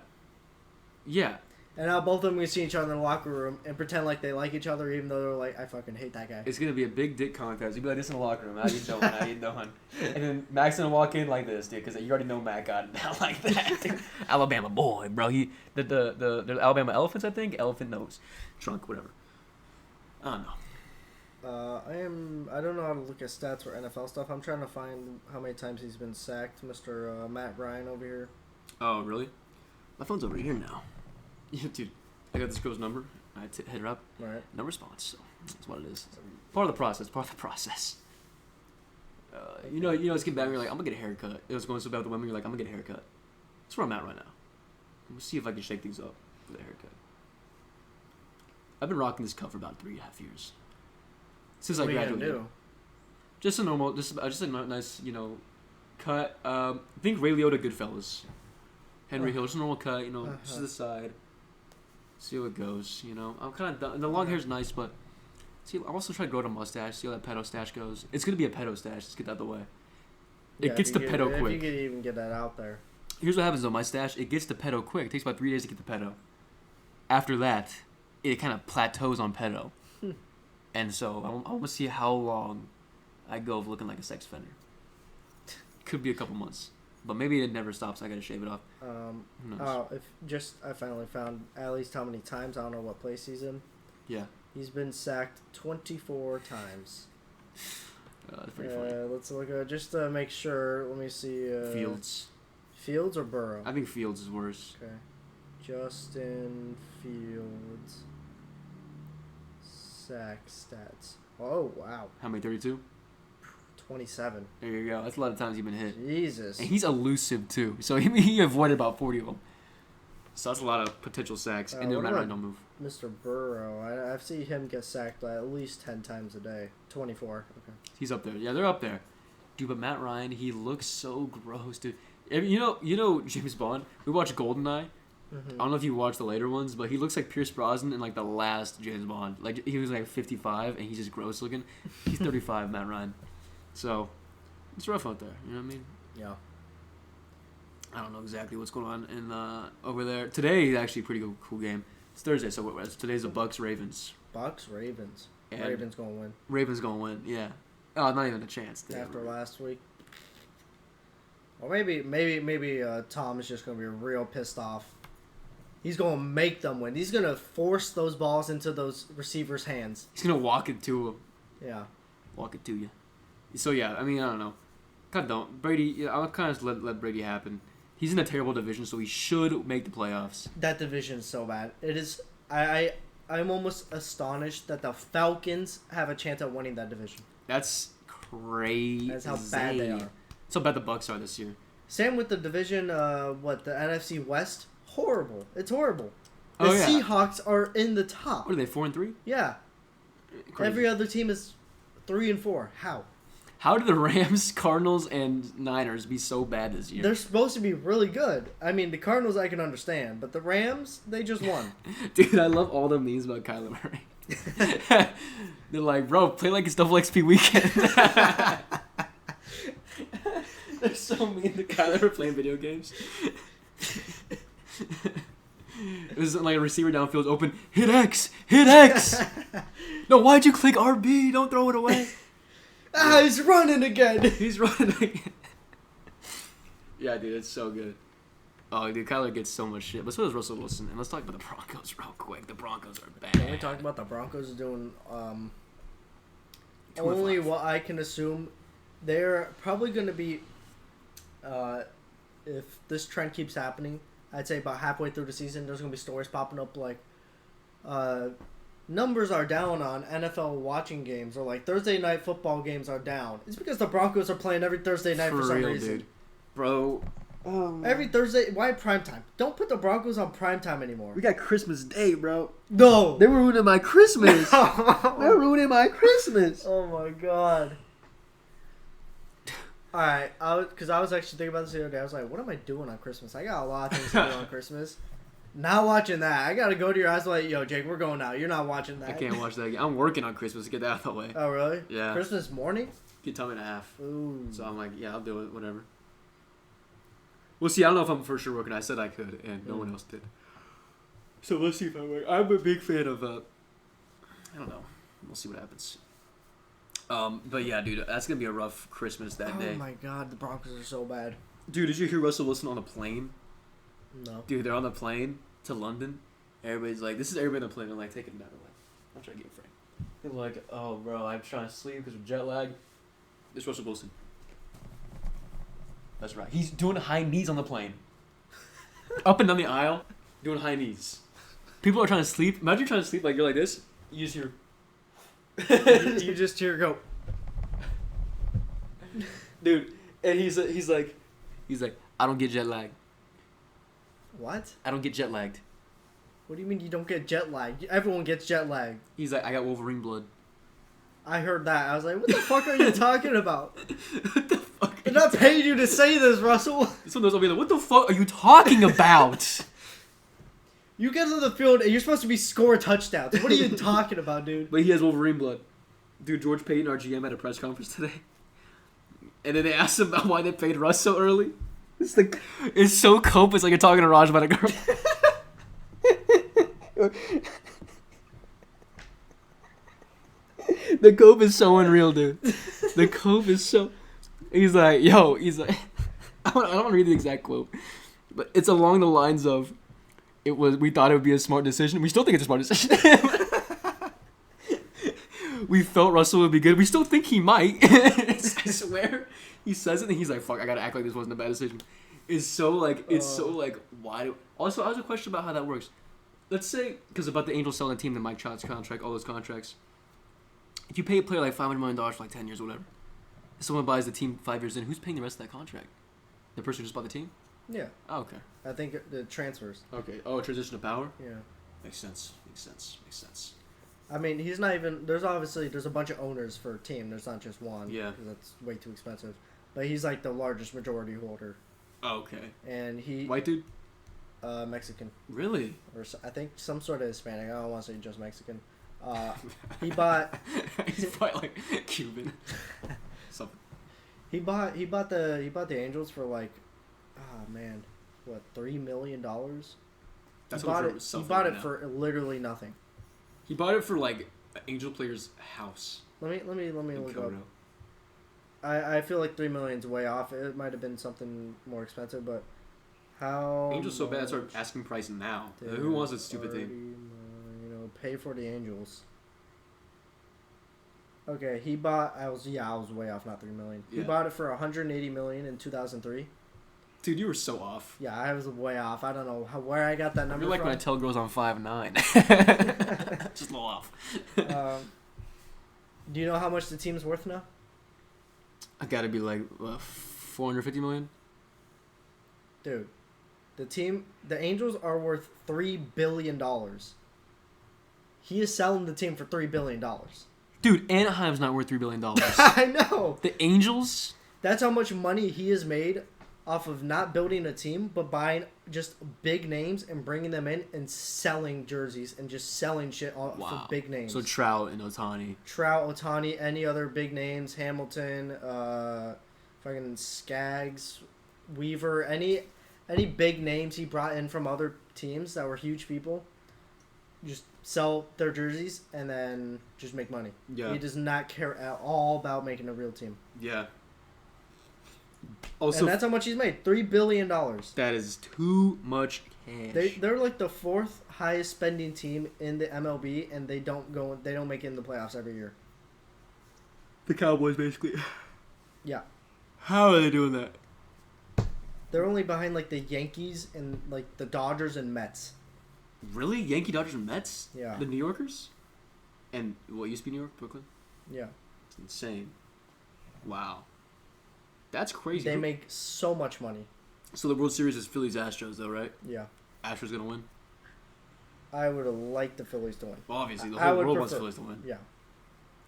Yeah. And now both of them are going to see each other in the locker room and pretend like they like each other even though they're like, I fucking hate that guy. It's going to be a big dick contest. You'll be like this in the locker room. How you doing? How you doing? And then Mac's going to walk in like this, dude, because you already know Mac got it down like that. Alabama boy, bro. The Alabama Elephants, I think. Elephant nose. Trunk, whatever. I don't know. I don't know how to look at stats for NFL stuff. I'm trying to find how many times he's been sacked, Mr. Matt Ryan over here. Oh, really? My phone's over here now. Yeah, dude, I got this girl's number. I hit her up. Right. No response, so that's what it is. Part of the process. You know, it's getting bad when you're like, I'm going to get a haircut. It was going so bad with the women, you're like, I'm going to get a haircut. That's where I'm at right now. I'm going to see if I can shake things up with a haircut. I've been rocking this cut for about 3.5 years. Since I graduated. Just a normal, just a nice, cut. I think Ray Liotta Goodfellas. Henry Hill, just a normal cut, just to the side. See how it goes, I'm kind of done. The long hair's nice, but see, I'm also trying to grow out a mustache. See how that pedo stash goes. It's gonna be a pedo stash. Let's get that out of the way. It gets to pedo quick. If you could even get that out there. Here's what happens though. My stash, it gets to pedo quick. It takes about 3 days to get the pedo. After that, it kind of plateaus on pedo. And so I want to see how long I go of looking like a sex offender. Could be a couple months. But maybe it never stops. I gotta shave it off. Who knows? I finally found at least how many times. I don't know what place he's in. Yeah. He's been sacked 24 times. That's pretty funny. Let's look at just to make sure. Let me see. Fields. Fields or Burrow? I think Fields is worse. Okay. Justin Fields. Sack stats. Oh wow. How many? 32. 27. There you go. That's a lot of times you've been hit. Jesus. And he's elusive, too. So he avoided about 40 of them. So that's a lot of potential sacks. And no matter don't move. Mr. Burrow. I've seen him get sacked at least 10 times a day. 24. Okay. He's up there. Yeah, they're up there. Dude, but Matt Ryan, he looks so gross, dude. You know James Bond? We watched GoldenEye. Mm-hmm. I don't know if you watched the later ones, but he looks like Pierce Brosnan in, the last James Bond. He was, 55, and he's just gross looking. He's 35, Matt Ryan. So, it's rough out there. You know what I mean? Yeah. I don't know exactly what's going on in over there. Today is actually a pretty cool game. It's Thursday, so today's the Bucks-Ravens. Bucks-Ravens. And Ravens gonna win. Ravens gonna win. Yeah. Oh, not even a chance. After last week. Or maybe Tom is just gonna be real pissed off. He's gonna make them win. He's gonna force those balls into those receivers' hands. He's gonna walk it to them. Yeah. Walk it to you. So yeah, I mean, I don't know. Kind of don't. Brady. Yeah, I'll kind of let Brady happen. He's in a terrible division, so he should make the playoffs. That division is so bad. It is. I'm almost astonished that the Falcons have a chance at winning that division. That's crazy. That's how bad they are. That's how bad the Bucs are this year. Same with the division. The NFC West. Horrible. It's horrible. The Oh, yeah. Seahawks are in the top. What are they, 4-3? Yeah. Crazy. Every other team is 3-4. How? How did the Rams, Cardinals, and Niners be so bad this year? They're supposed to be really good. I mean, the Cardinals I can understand, but the Rams, they just won. Dude, I love all the memes about Kyler Murray. They're like, bro, play like it's Double XP weekend. They're so mean to Kyler for playing video games. It was like a receiver downfield open. Hit X! Hit X! No, why'd you click RB? Don't throw it away. He's running again. He's running again. Yeah, dude, it's so good. Oh, dude, Kyler gets so much shit. But so does Russell Wilson. And let's talk about the Broncos real quick. The Broncos are bad. Can we talk about the Broncos doing only what I can assume? They're probably going to be, if this trend keeps happening, I'd say about halfway through the season, there's going to be stories popping up like numbers are down on NFL watching games, or like Thursday night football games are down. It's because the Broncos are playing every Thursday night for some reason. Dude. Bro. Every Thursday, why primetime? Don't put the Broncos on primetime anymore. We got Christmas Day, bro. No. They were ruining my Christmas. They're ruining my Christmas. Oh my god. Alright, because I was actually thinking about this the other day. I was like, what am I doing on Christmas? I got a lot of things to do on Christmas. Not watching that. I gotta go to your house like, yo, Jake, we're going out. You're not watching that. I can't watch that again. I'm working on Christmas to get that out of the way. Oh, really? Yeah. Christmas morning? Get time and a half. Ooh. So I'm like, yeah, I'll do it, whatever. We'll see. I don't know if I'm for sure working. I said I could, and no one else did. So let's see if I work. I'm a big fan of, I don't know. We'll see what happens. But yeah, dude, that's going to be a rough Christmas that day. Oh my god, the Broncos are so bad. Dude, did you hear Russell Wilson on the plane? No. Dude, they're on the plane to London. Everybody's like, this is everybody on the plane. They're like, take it down. I'm trying to get frank. They're like, oh, bro, I'm trying to sleep because of jet lag. It's Russell Wilson. That's right. He's doing high knees on the plane. Up and down the aisle, doing high knees. People are trying to sleep. Imagine trying to sleep like you're like this. You just hear. You just hear go. Dude, and he's like, I don't get jet lagged. What? I don't get jet lagged. What do you mean you don't get jet lag? Everyone gets jet lag. He's like, I got Wolverine blood. I heard that. I was like, what the fuck are you talking about? What the fuck? They're not paying you to say this, Russell. Sometimes I'll be like, what the fuck are you talking about? You get to the field and you're supposed to be scoring touchdowns. What are you talking about, dude? But he has Wolverine blood. Dude, George Payton, our GM, at a press conference today. And then they asked him about why they paid Russ so early. It's so cope. It's like you're talking to Raj about a girl. The cope is so unreal, dude. The cope is so... He's like, I don't want to read the exact quote. But it's along the lines of, we thought it would be a smart decision. We still think it's a smart decision. We felt Russell would be good. We still think he might. I swear. He says it and he's like, fuck, I gotta act like this wasn't a bad decision. It's so like, why do... Also, I have a question about how that works. Let's say, because about the Angels selling the team, the Mike Trout's contract, all those contracts. If you pay a player like $500 million for like 10 years or whatever, if someone buys the team 5 years in, who's paying the rest of that contract? The person who just bought the team? Yeah. Oh, okay. I think the transfers. Okay. Oh, transition of power? Yeah. Makes sense. I mean, he's not even... There's a bunch of owners for a team. There's not just one. Yeah. Because that's way too expensive. But he's like the largest majority holder. Oh, okay. And he... White dude? Mexican. Really? Or I think some sort of Hispanic. I don't want to say just Mexican. He bought... He's probably like Cuban. Something. He bought the Angels for like... Oh, man. What, $3 million? That's he bought it for literally nothing. He bought it for like An Angel player's house. Let me look up. Kodo. I feel like $3 million's way off. It might have been something more expensive, but how? Angel's so bad. Start asking price now. Who wants a stupid team? Pay for the Angels. Okay, he bought. I was way off. Not $3 million. He bought it for $180 million in 2003. Dude, you were so off. Yeah, I was way off. I don't know where I got that number. You're like from. when I tell girls I'm 5'9". Just a little off. Do you know how much the team's worth now? I gotta be like $450 million. Dude, the Angels are worth $3 billion. He is selling the team for $3 billion. Dude, Anaheim's not worth $3 billion. I know. The Angels? That's how much money he has made off of not building a team, but buying just big names and bringing them in and selling jerseys and just selling shit for big names. So Trout and Ohtani, any other big names, Hamilton, fucking Skaggs, Weaver, any big names he brought in from other teams that were huge people, just sell their jerseys and then just make money. Yeah. He does not care at all about making a real team. Yeah. Also, and that's how much he's made. $3 billion. That is too much cash. They're like the fourth highest spending team in the MLB, and they don't make it in the playoffs every year. The Cowboys, basically. Yeah. How are they doing that? They're only behind like the Yankees and like the Dodgers and Mets. Really? Yankee, Dodgers, and Mets? Yeah. The New Yorkers? And what used to be New York, Brooklyn? Yeah. It's insane. Wow. That's crazy. They make so much money. So the World Series is Phillies Astros, though, right? Yeah. Astros gonna win. I would have liked the Phillies to win. Well, obviously, the whole world wants the Phillies to win. Yeah.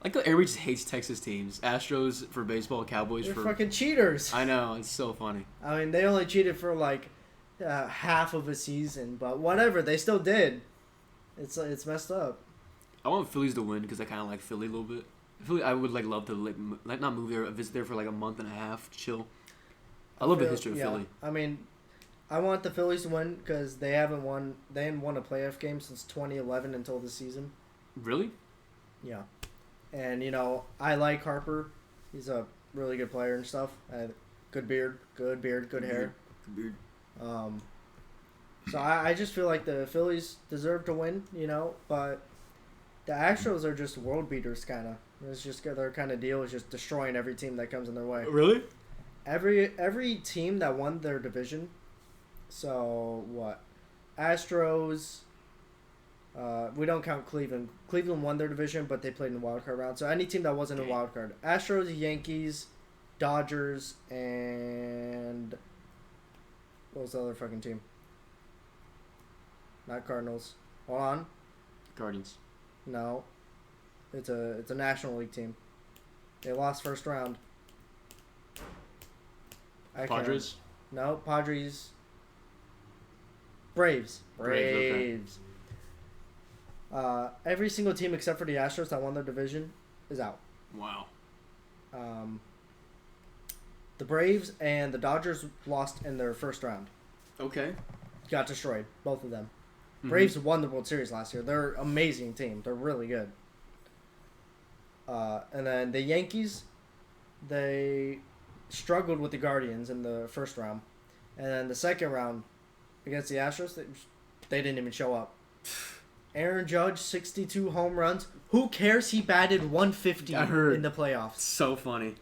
Like everybody just hates Texas teams. Astros for baseball, Cowboys They're for fucking cheaters. I know, it's so funny. I mean, they only cheated for like half of a season, but whatever, they still did. It's messed up. I want Phillies to win because I kind of like Philly a little bit. Philly, I would love to not move there, visit there for like a month and a half, chill. I love the history of Philly. I mean, I want the Phillies to win because they hadn't won a playoff game since 2011 until this season. Really? Yeah. And, I like Harper. He's a really good player and stuff. Good beard, good hair. Good beard. So I just feel like the Phillies deserve to win, but the Astros are just world beaters, kind of. It's just their kind of deal is just destroying every team that comes in their way. Really? Every team that won their division. So what? Astros. We don't count Cleveland. Cleveland won their division, but they played in the wild card round. So any team that wasn't in a wild card: Astros, Yankees, Dodgers, and what was the other fucking team? Not Cardinals. Hold on. Guardians. No. It's a National League team. They lost first round. Padres? No, Padres. Braves. Braves. Okay. Every single team except for the Astros that won their division is out. Wow. The Braves and the Dodgers lost in their first round. Okay. Got destroyed, both of them. Mm-hmm. Braves won the World Series last year. They're an amazing team. They're really good. And then the Yankees, they struggled with the Guardians in the first round. And then the second round against the Astros, they didn't even show up. Aaron Judge, 62 home runs. Who cares? He batted 150 in the playoffs. So funny.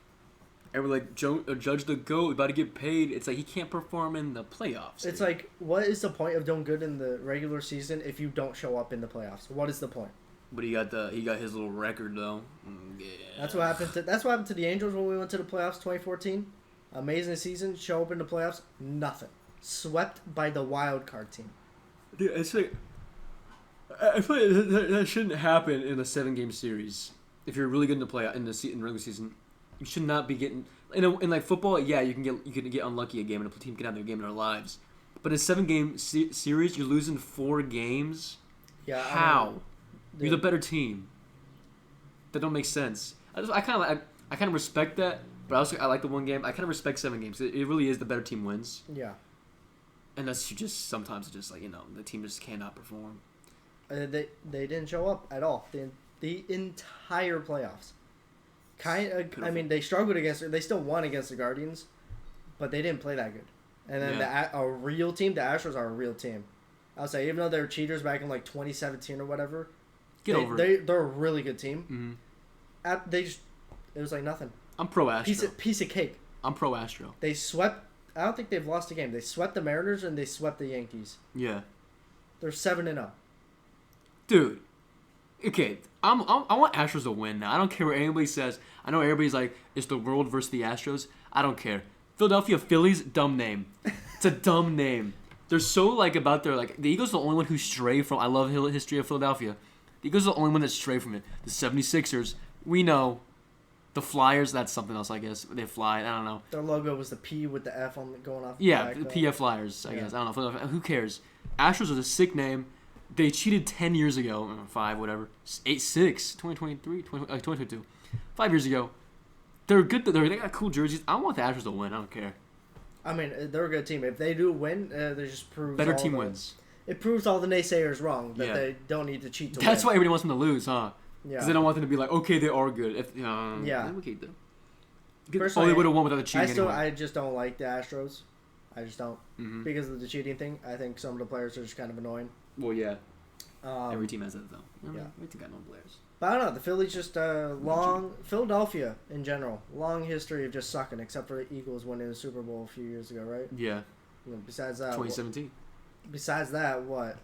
And we're like, Judge the GOAT, about to get paid. It's like he can't perform in the playoffs. It's like, what is the point of doing good in the regular season if you don't show up in the playoffs? What is the point? But he got his little record though. Yeah. That's what happened to the Angels when we went to the playoffs 2014. Amazing season, show up in the playoffs, nothing. Swept by the wild card team. Dude, it's like I feel like that shouldn't happen in a 7-game series. If you're really good in the regular season, you should not be getting in like football. Yeah, you can get unlucky a game and a team can have their game in their lives. But in a 7-game series, you're losing 4 games. Yeah. How? You're the better team. That don't make sense. I kind of respect that, but I like the 1 game. I kind of respect 7 games. It really is the better team wins. Yeah. And that's sometimes it's just like the team just cannot perform. They didn't show up at all. the entire playoffs. I mean, they struggled against. They still won against the Guardians, but they didn't play that good. And then a real team, the Astros are a real team. I'll say, even though they were cheaters back in like 2017 or whatever, they're a really good team. Mm-hmm. It was like nothing. I'm pro Astro. Piece of cake. I'm pro Astro. They swept. I don't think they've lost a game. They swept the Mariners and they swept the Yankees. Yeah. They're 7-0. Dude. Okay, I want Astros to win now. I don't care what anybody says. I know everybody's like, it's the world versus the Astros. I don't care. Philadelphia Phillies, dumb name. It's a dumb name. They're so like about their like the Eagles are the only one who stray from. I love the history of Philadelphia. The Eagles are the only one that stray from it. The 76ers, we know. The Flyers, that's something else, I guess. They fly. I don't know. Their logo was the P with the F on going off. Yeah, the PF Flyers, I guess. I don't know. Who cares? Astros was a sick name. They cheated 10 years ago. 5, whatever. 2023, 2022. 5 years ago. They're good. They got cool jerseys. I want the Astros to win. I don't care. I mean, they're a good team. If they do win, they just prove better team wins. It proves all the naysayers wrong that they don't need to cheat to win. That's why everybody wants them to lose, huh? Yeah. Because they don't want them to be like, okay, they are good. Okay, personally, they would have won without the cheating anyway. I just don't like the Astros. I just don't. Mm-hmm. Because of the cheating thing. I think some of the players are just kind of annoying. Well, yeah. Every team has that, though. Every team got no players. But I don't know. The Phillies just Philadelphia in general, long history of just sucking, except for the Eagles winning the Super Bowl a few years ago, right? Yeah. Besides that, 2017. Besides that, what?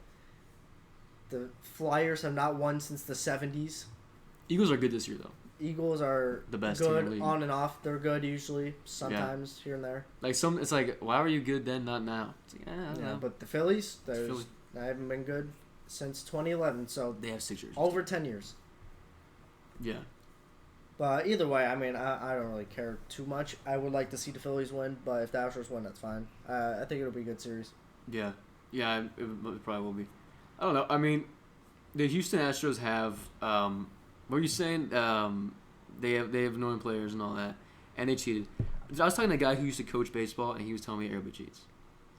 The Flyers have not won since the 70s. Eagles are good this year, though. Eagles are the best good team in the league. On and off. They're good usually. Sometimes here and there. Like it's like, why were you good then, not now? It's like, I don't know. But the Phillies, they haven't been good since 2011. So they have 6 years. Over 10 years. Yeah. But either way, I mean, I don't really care too much. I would like to see the Phillies win, but if the Astros win, that's fine. I think it'll be a good series. Yeah. Yeah, it probably will be. I don't know. I mean, the Houston Astros have what are you saying? They have annoying players and all that, and they cheated. I was talking to a guy who used to coach baseball, and he was telling me everybody cheats.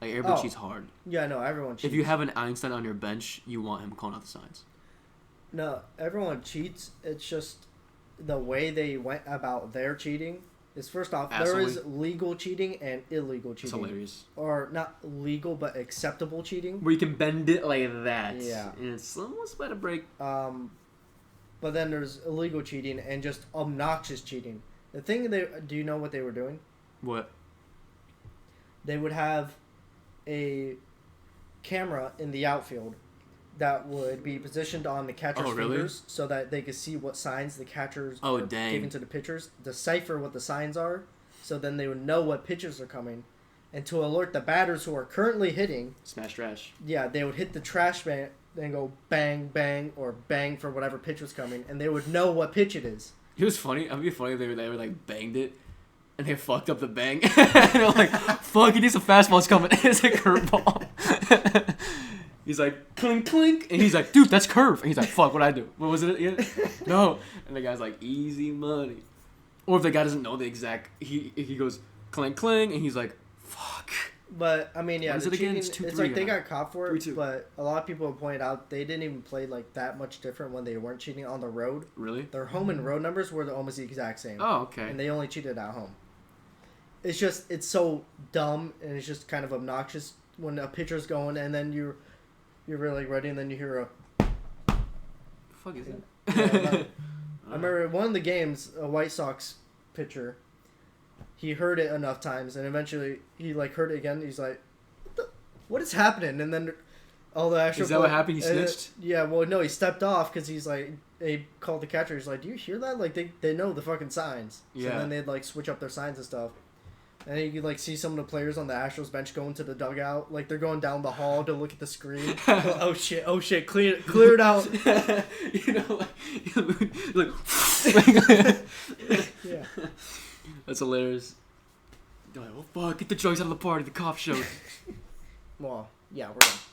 Like everybody cheats hard. Yeah, no, everyone cheats. If you have an Einstein on your bench, you want him calling out the signs. No, everyone cheats. It's just the way they went about their cheating. Is first off, there is legal cheating and illegal cheating. That's hilarious. Or not legal, but acceptable cheating. Where you can bend it like that. Yeah. And it's almost about to break. But then there's illegal cheating and just obnoxious cheating. The thing do you know what they were doing? What? They would have a camera in the outfield that would be positioned on the catcher's fingers so that they could see what signs the catchers are giving to the pitchers, decipher what the signs are, so then they would know what pitches are coming, and to alert the batters who are currently hitting. Smash trash. Yeah, they would hit the trash bin and go bang, bang, or bang for whatever pitch was coming, and they would know what pitch it is. It was funny. It'd be funny if they were like banged it, and they fucked up the bang. And they're like, fuck, it is a fastball's coming. It's a curveball. He's like, clink, clink. And he's like, dude, that's curve. And he's like, fuck, what'd I do? What was it again? No. And the guy's like, easy money. Or if the guy doesn't know the exact, he goes, clink, clink. And he's like, fuck. But, I mean, yeah, the cheating, it's like they got caught for it. 3-2. But a lot of people have pointed out they didn't even play like that much different when they weren't cheating on the road. Really? Their home and road numbers were almost the exact same. Oh, okay. And they only cheated at home. It's just, it's so dumb and it's just kind of obnoxious when a pitcher's going and then you're really ready, and then you hear the fuck is it? Yeah, I remember one of the games, a White Sox pitcher, he heard it enough times, and eventually he heard it again. He's like, "What is happening?" And then all the actual. Is that what happened? He snitched? Yeah. Well, no, he stepped off because he's like, he called the catcher. He's like, "Do you hear that? Like they know the fucking signs." Yeah. So then they'd switch up their signs and stuff. And then you could see some of the players on the Astros bench going to the dugout, they're going down the hall to look at the screen. Oh shit, clear it out. Yeah. That's hilarious. They're like, oh fuck, get the drugs out of the party, the cop shows. Well, yeah,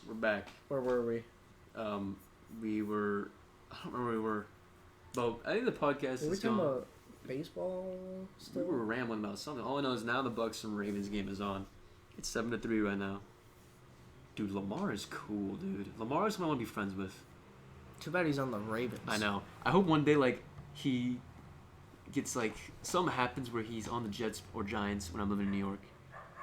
we're back. Where were we? We were, I don't remember where we were. But I think the podcast is talking about baseball still? We were rambling about something. All I know is now the Bucks and Ravens game is on. It's 7-3 right now. Dude, Lamar is cool, dude. Lamar is someone I want to be friends with. Too bad he's on the Ravens. I know. I hope one day like he gets like something happens where he's on the Jets or Giants when I'm living in New York,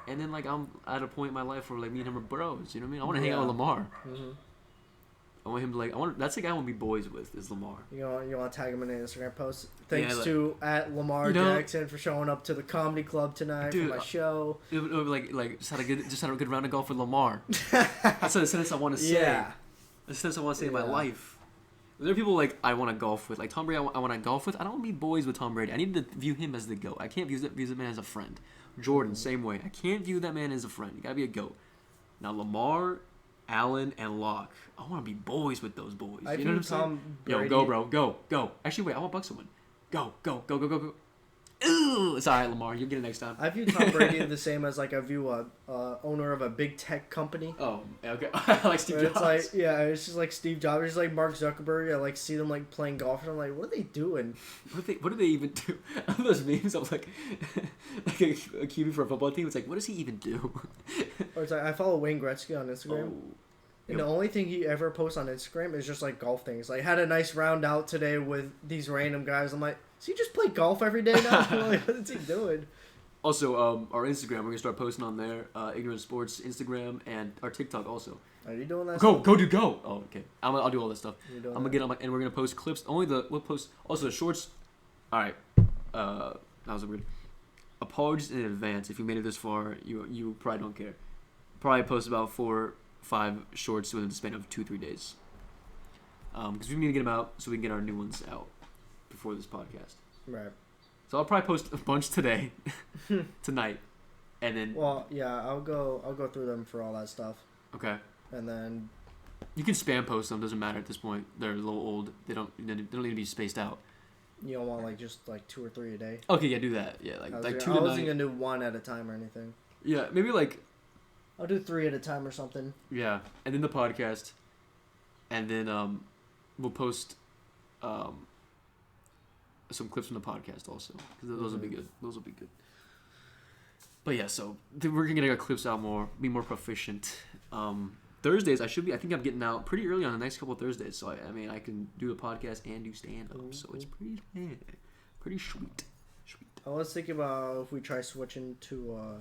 and then like I'm at a point in my life where like me and him are bros. You know what I mean? I want to hang out with Lamar. Mm-hmm. I want him to like. That's the guy I want to be boys with. Is Lamar. You want to tag him in an Instagram post? Thanks to at Lamar Jackson for showing up to the comedy club tonight for my show. Like just had a good round of golf with Lamar. That's the sentence I want to say. Yeah. That's the sentence I want to say in my life. There are people like I want to golf with, like Tom Brady. I want to golf with. I don't want to be boys with Tom Brady. I need to view him as the GOAT. I can't view that man as a friend. Jordan, same way. I can't view that man as a friend. You gotta be a GOAT. Now Lamar, Allen, and Locke. I want to be boys with those boys. You know what I'm saying? Yo, go, bro. Go. Actually, wait. I want to bug someone. Go. Ooh, it's all right, Lamar. You'll get it next time. I view Tom Brady the same as like I view a owner of a big tech company. Oh, okay. Like Steve Jobs. It's like it's just like Steve Jobs. It's like Mark Zuckerberg. I like see them like playing golf, and I'm like, what are they doing? What do they even do? I love those memes. I was like a QB for a football team. It's like, what does he even do? Or it's like I follow Wayne Gretzky on Instagram. Oh. And the only thing he ever posts on Instagram is just like golf things. Like had a nice round out today with these random guys. I'm like, does he just play golf every day now? Like, what is he doing? Also, our Instagram, we're gonna start posting on there. Ignorant Sports Instagram and our TikTok also. Are you doing that? Go! Oh, okay. I'll do all this stuff. I'm gonna get on and we're gonna post clips. We'll post also the shorts. All right. That was weird. Apologies in advance if you made it this far. You probably don't care. Probably post about 4-5 shorts within the span of 2-3 days. Because we need to get them out so we can get our new ones out before this podcast. Right. So I'll probably post a bunch today, tonight, and then. Well, yeah, I'll go through them for all that stuff. Okay. And then. You can spam post them. Doesn't matter at this point. They're a little old. They don't need to be spaced out. You don't want like just like 2 or 3 a day. Okay, yeah, do that. Yeah, like 2 to 9. I wasn't gonna do 1 at a time or anything. Yeah, maybe like. I'll do 3 at a time or something. Yeah, and then the podcast, and then we'll post some clips from the podcast also, because those will be good. Those will be good. But yeah, so we're gonna get our clips out more, be more proficient. Thursdays, I think I'm getting out pretty early on the next couple of Thursdays, so I mean I can do the podcast and do stand up, so it's pretty sweet. I was thinking about if we try switching to.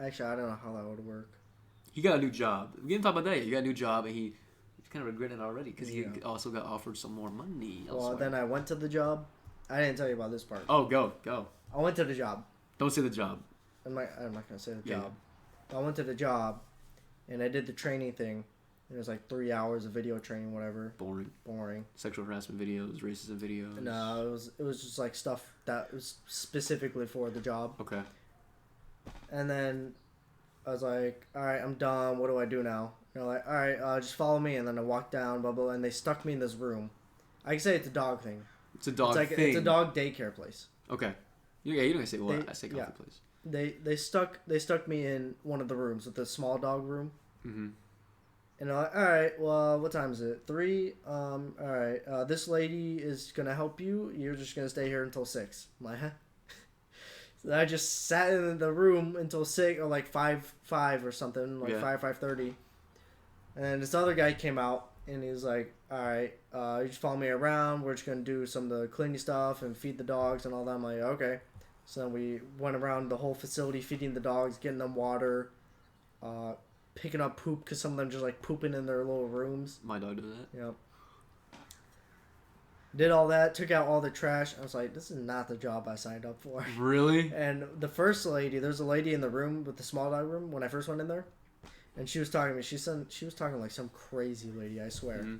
Actually, I don't know how that would work. He got a new job. We didn't talk about that yet. He got a new job, and he's kind of regretting it already because he also got offered some more money elsewhere. Well, then I went to the job. I didn't tell you about this part. Oh, go. I went to the job. Don't say the job. I'm not going to say the job. I went to the job, and I did the training thing. It was like 3 hours of video training, whatever. Boring. Sexual harassment videos, racism videos. No, it was just like stuff that was specifically for the job. Okay. And then I was like, all right, I'm done. What do I do now? They're like, all right, just follow me. And then I walked down, blah, blah, and they stuck me in this room. I can say it's a dog thing. It's a dog thing. It's a dog daycare place. Okay. Yeah, you don't say what? I say coffee place. They stuck me in one of the rooms with the small dog room. Mm-hmm. And I'm like, all right, well, what time is it? 3? All right, this lady is going to help you. You're just going to stay here until 6. I'm like, huh? So I just sat in the room until 6 or like 5 or something, like 5:30. And then this other guy came out and he was like, all right, you just follow me around. We're just going to do some of the cleaning stuff and feed the dogs and all that. I'm like, okay. So we went around the whole facility feeding the dogs, getting them water, picking up poop because some of them just like pooping in their little rooms. My dog does that. Yep. Did all that, took out all the trash. I was like, this is not the job I signed up for. Really? And the first lady, there's a lady in the room with the small dog room when I first went in there. And she was talking to me. She was talking like some crazy lady, I swear. Mm-hmm.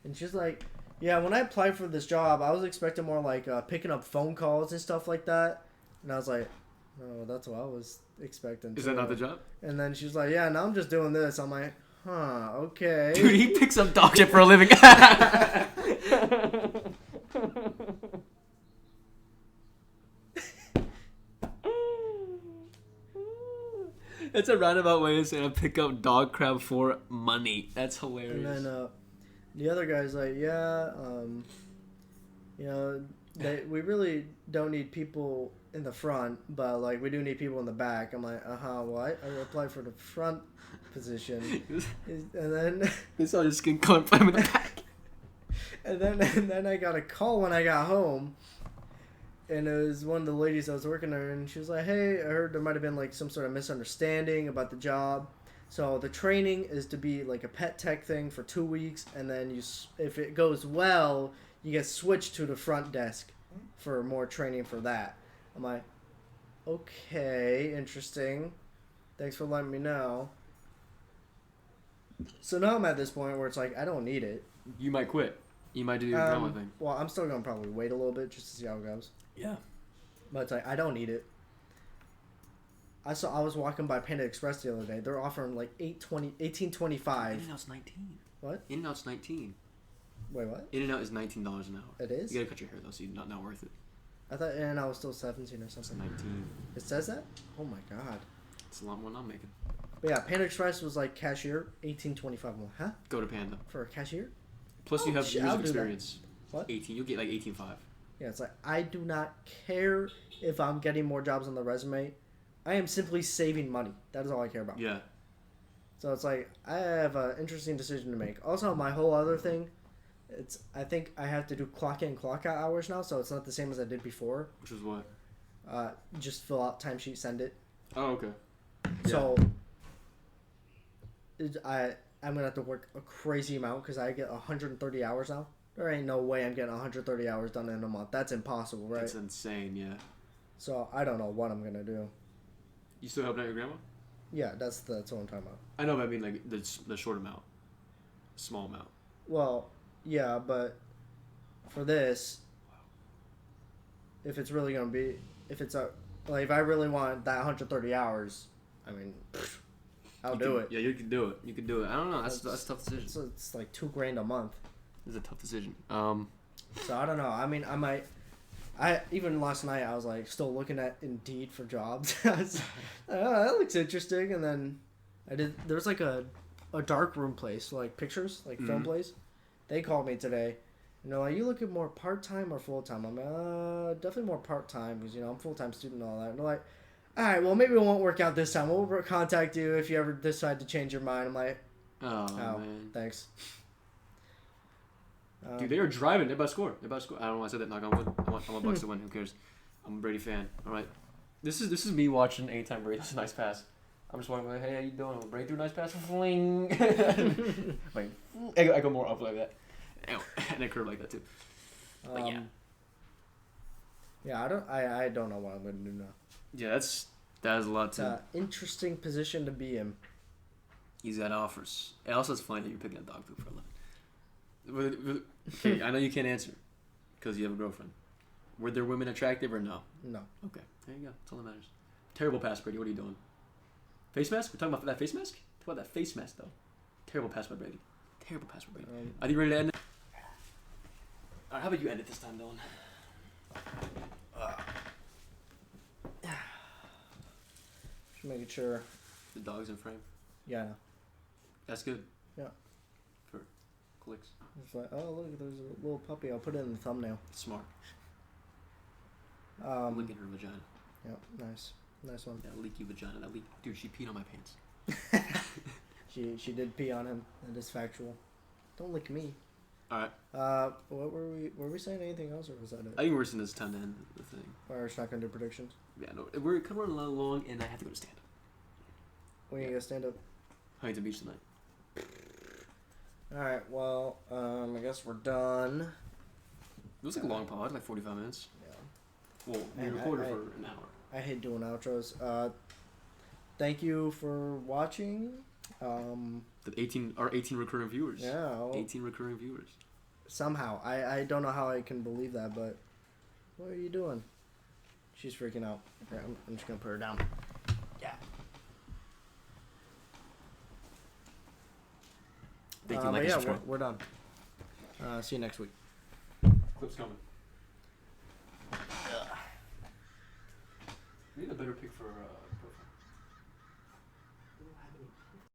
And she's like, yeah, when I applied for this job, I was expecting more like picking up phone calls and stuff like that. And I was like, no, that's what I was expecting. Is that not the job? And then she's like, yeah, now I'm just doing this. I'm like, huh, okay. Dude, he picks up dog shit for a living. That's a roundabout way of saying I pick up dog crap for money. That's hilarious. And then the other guy's like, yeah, we really don't need people in the front, but like we do need people in the back. I'm like, what? I applied for the front position, and then this all just getting caught in the back. and then I got a call when I got home, and it was one of the ladies I was working there, and she was like, "Hey, I heard there might have been like some sort of misunderstanding about the job. So the training is to be like a pet tech thing for 2 weeks, and then if it goes well, you get switched to the front desk for more training for that." I'm like, okay, interesting. Thanks for letting me know. So now I'm at this point where it's like, I don't need it. You might quit. You might do your grandma thing. Well, I'm still going to probably wait a little bit just to see how it goes. Yeah. But it's like, I don't need it. I was walking by Panda Express the other day. They're offering like $18.25. In-N-Out's 19. What? In-N-Out's 19. Wait, what? In-N-Out is $19 an hour. It is? You gotta cut your hair though, so you're not worth it. I thought In-N-Out was still 17 or It's something. 19. It says that? Oh my god. It's a lot more than I'm making. But yeah, Panda Express was like cashier, $18.25. I'm like, huh? Go to Panda. For a cashier? Plus you have years I'll of do that. experience. What? 18. You'll get like 18.5. Yeah, it's like, I do not care if I'm getting more jobs on the resume. I am simply saving money. That is all I care about. Yeah. So it's like, I have an interesting decision to make. Also, my whole other thing, I think I have to do clock in, clock out hours now, so it's not the same as I did before. Which is what? Just fill out timesheet, send it. Oh, okay. So, I'm going to have to work a crazy amount because I get 130 hours now. There ain't no way I'm getting 130 hours done in a month. That's impossible, right? That's insane, yeah. So, I don't know what I'm going to do. You still helping out your grandma? Yeah, that's what I'm talking about. I know, but I mean like the short amount. Small amount. Well, yeah, but for this, if it's really going to be, if I really want that 130 hours, I mean, I'll do it. Yeah, you can do it. You can do it. I don't know. That's a tough decision. So it's like $2,000 a month. It's a tough decision. So I don't know. I mean, even last night I was like still looking at Indeed for jobs. I was, oh, that looks interesting. And then there was like a dark room place, like pictures, like film place. They called me today. And they're like, you looking more part-time or full-time? I'm like, definitely more part-time because, I'm a full-time student and all that. And they're like, all right, well, maybe it won't work out this time. We'll contact you if you ever decide to change your mind. I'm like, oh man. Thanks. Dude, they are driving. They're about to score. I don't know why I said that. Knock on wood. I want Bucks to win. Who cares? I'm a Brady fan. All right. This is me watching anytime Brady. That's a nice pass. I'm just walking like, hey, how you doing? Brady threw a nice pass. Fling. Like, I go more up like that. And I curve like that too. But yeah. Yeah, I don't know what I'm gonna do now. Yeah, that is a lot too. It's an interesting position to be in. He's got offers. It also is funny that you're picking up dog food for a living. Okay, I know you can't answer because you have a girlfriend. Were there women attractive or no? No. Okay, there you go. That's all that matters. Terrible pass, Brady. What are you doing? Face mask? We're talking about that face mask? Talk about that face mask, though. Terrible pass by Brady. Terrible pass by Brady. Are you ready to end it? All right, how about you end it this time, Dylan? Just making sure. The dog's in frame. Yeah. That's good. Yeah. For clicks. It's like, oh look, there's a little puppy. I'll put it in the thumbnail. Smart. Licking her vagina. Yeah, nice one. That leaky vagina. Dude, she peed on my pants. She did pee on him. That is factual. Don't lick me. All right. What were we saying anything else, or was that it? I think we're seeing this time to end the thing. Or we're just not gonna do predictions. Yeah, no, we're kind of running a lot long, and I have to go to stand up. When you gonna stand up? Huntington Beach tonight. All right. Well, I guess we're done. It was like a long pod, like 45 minutes. Yeah. Well, we recorded for an hour. I hate doing outros. Thank you for watching. Our 18 recurring viewers. Yeah. 18 recurring viewers. Somehow. I don't know how I can believe that, but what are you doing? She's freaking out. Okay, I'm just going to put her down. Yeah. Thank you, like and subscribe. We're done. See you next week. Clip's coming. We need a better pick for...